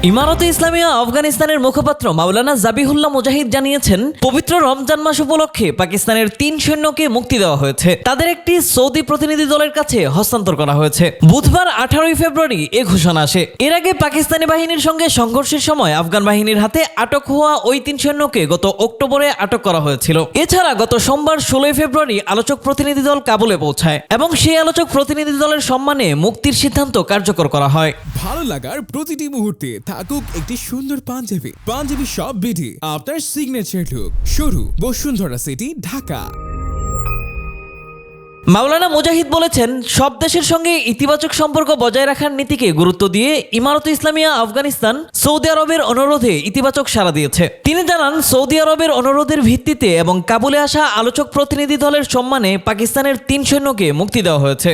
ইমারতে ইসলামিয়া আফগানিস্তানের মুখপাত্র মাওলানা জাবিহুল্লাহ মুজাহিদ জানিয়েছেন, পবিত্র রমজান মাস উপলক্ষে পাকিস্তানের 3 সৈন্যকে মুক্তি দেওয়া হয়েছে। তাদের একটি সৌদি প্রতিনিধি দলের কাছে হস্তান্তর করা হয়েছে। বুধবার 18 ফেব্রুয়ারি এ ঘোষণা আসে। এর আগে পাকিস্তানি বাহিনীর সঙ্গে সংঘর্ষের সময় আফগান বাহিনীর হাতে আটক হওয়া ওই 3 সৈন্যকে গত অক্টোবরে আটক করা হয়েছিল। এছাড়া গত সোমবার 16 ফেব্রুয়ারি আলোচক প্রতিনিধি দল কাবুলে পৌঁছায় এবং সেই আলোচক প্রতিনিধি দলের সম্মানে মুক্তির সিদ্ধান্ত কার্যকর করা হয়। ভালো লাগার প্রতিটি মুহূর্তে থাকুক একটি সুন্দর পাঞ্জাবি সব বিধি আপনার সিগনেচার লুক। শুরু বসুন্ধরা সিটি, ঢাকা। মাওলানা মুজাহিদ বলেছেন, সব দেশের সঙ্গে ইতিবাচক সম্পর্ক বজায় রাখার নীতিকে গুরুত্ব দিয়ে ইমারতে ইসলামিয়া আফগানিস্তান সৌদি আরবের অনুরোধে ইতিবাচক সাড়া দিয়েছে। তিনি জানান, সৌদি আরবের অনুরোধের ভিত্তিতে এবং কাবুলে আসা আলোচক প্রতিনিধি দলের সম্মানে পাকিস্তানের 3 সৈন্যকে মুক্তি দেওয়া হয়েছে।